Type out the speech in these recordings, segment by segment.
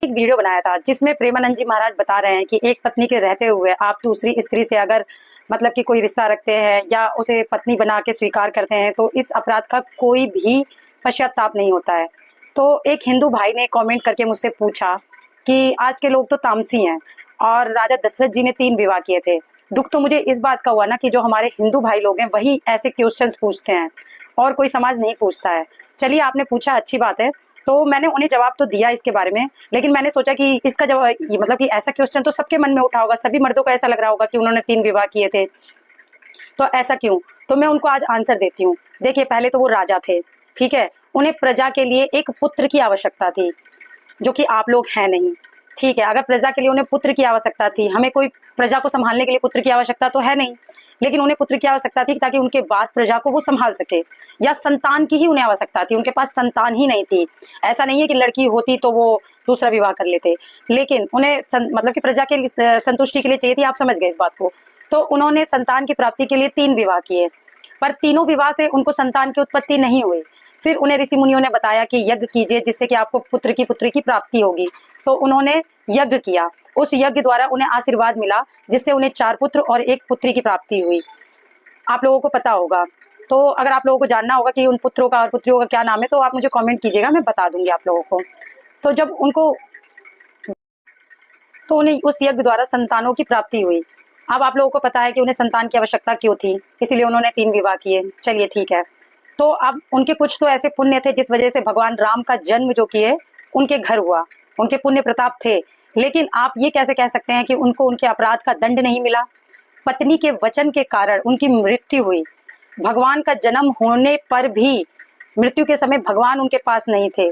एक वीडियो बनाया था जिसमें प्रेमानंद जी महाराज बता रहे हैं कि एक पत्नी के रहते हुए आप दूसरी स्त्री से अगर मतलब कि कोई रिश्ता रखते हैं या उसे पत्नी बना के स्वीकार करते हैं तो इस अपराध का कोई भी पश्चाताप नहीं होता है। तो एक हिंदू भाई ने कमेंट करके मुझसे पूछा कि आज के लोग तो तामसी हैं और राजा दशरथ जी ने 3 विवाह किए थे। दुख तो मुझे इस बात का हुआ ना कि जो हमारे हिंदू भाई लोग हैं वही ऐसे क्वेश्चंस पूछते हैं और कोई समाज नहीं पूछता है। चलिए आपने पूछा, अच्छी बात है। तो मैंने उन्हें जवाब तो दिया इसके बारे में, लेकिन मैंने सोचा कि इसका जवाब मतलब कि ऐसा क्वेश्चन तो सबके मन में उठा होगा, सभी मर्दों को ऐसा लग रहा होगा कि उन्होंने 3 विवाह किए थे, तो ऐसा क्यों? तो मैं उनको आज आंसर देती हूँ। देखिए, पहले तो वो राजा थे, ठीक है, उन्हें प्रजा के लिए एक पुत्र की आवश्यकता थी, जो कि आप लोग हैं नहीं, ठीक है। अगर प्रजा के लिए उन्हें पुत्र की आवश्यकता थी, हमें कोई प्रजा को संभालने के लिए पुत्र की आवश्यकता तो है नहीं, लेकिन उन्हें पुत्र की आवश्यकता थी ताकि उनके बाद प्रजा को वो संभाल सके, या संतान की ही उन्हें आवश्यकता थी, उनके पास संतान ही नहीं थी। ऐसा नहीं है कि लड़की होती तो वो दूसरा विवाह कर लेते, लेकिन उन्हें मतलब कि प्रजा के संतुष्टि के लिए चाहिए थी। आप समझ गए इस बात को। तो उन्होंने संतान की प्राप्ति के लिए 3 विवाह किए, पर तीनों विवाह से उनको संतान की उत्पत्ति नहीं हुई। फिर उन्हें ऋषि मुनियों ने बताया कि यज्ञ कीजिए जिससे कि आपको पुत्र की प्राप्ति होगी। तो उन्होंने यज्ञ किया, उस यज्ञ द्वारा उन्हें आशीर्वाद मिला जिससे उन्हें 4 पुत्र और 1 पुत्री की प्राप्ति हुई। आप लोगों को पता होगा। तो अगर आप लोगों को जानना होगा कि उन पुत्रों का और पुत्रियों का क्या नाम है तो आप मुझे कमेंट कीजिएगा, मैं बता दूंगी आप लोगों को। तो जब उनको तो उन्हें उस यज्ञ द्वारा संतानों की प्राप्ति हुई। अब आप लोगों को पता है कि उन्हें संतान की आवश्यकता क्यों थी, इसलिए उन्होंने 3 विवाह किए। चलिए ठीक है। तो अब उनके कुछ तो ऐसे पुण्य थे जिस वजह से भगवान राम का जन्म जो किए उनके घर हुआ, उनके पुण्य प्रताप थे। लेकिन आप ये कैसे कह सकते हैं कि उनको उनके अपराध का दंड नहीं मिला? पत्नी के वचन के कारण उनकी मृत्यु हुई। भगवान का जन्म होने पर भी मृत्यु के समय भगवान उनके पास नहीं थे।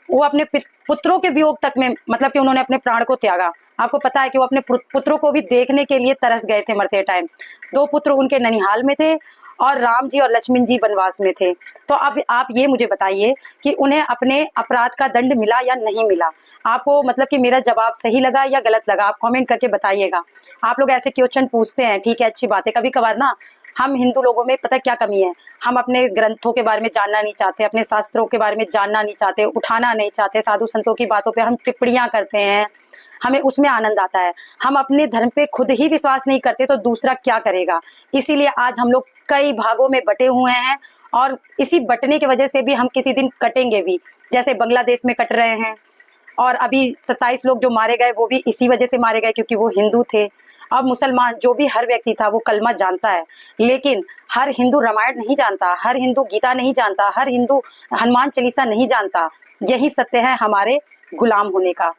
वो अपने पुत्रों के वियोग तक में मतलब कि उन्होंने अपने प्राण को त्यागा। आपको पता है कि वो अपने पुत्रों को भी देखने के लिए तरस गए थे मरते टाइम। 2 पुत्र उनके ननिहाल में थे और राम जी और लक्ष्मण जी वनवास में थे। तो अब आप ये मुझे बताइए कि उन्हें अपने अपराध का दंड मिला या नहीं मिला? आपको मतलब कि मेरा जवाब सही लगा या गलत लगा? आप कमेंट करके बताइएगा। आप लोग ऐसे क्वेश्चन पूछते हैं, ठीक है, अच्छी बात है। कभी कभार ना हम हिंदू लोगों में पता क्या कमी है, हम अपने ग्रंथों के बारे में जानना नहीं चाहते, अपने शास्त्रों के बारे में जानना नहीं चाहते, उठाना नहीं चाहते, साधु संतों की बातों पे हम टिप्पणियां करते हैं, हमें उसमें आनंद आता है। हम अपने धर्म पे खुद ही विश्वास नहीं करते तो दूसरा क्या करेगा? इसीलिए आज हम लोग कई भागों में बटे हुए हैं और इसी बटने की वजह से भी हम किसी दिन कटेंगे भी, जैसे बांग्लादेश में कट रहे हैं। और अभी 27 लोग जो मारे गए वो भी इसी वजह से मारे गए क्योंकि वो हिंदू थे। अब मुसलमान जो भी हर व्यक्ति था वो कलमा जानता है, लेकिन हर हिंदू रामायण नहीं जानता, हर हिंदू गीता नहीं जानता, हर हिंदू हनुमान चालीसा नहीं जानता। यही सत्य है हमारे गुलाम होने का।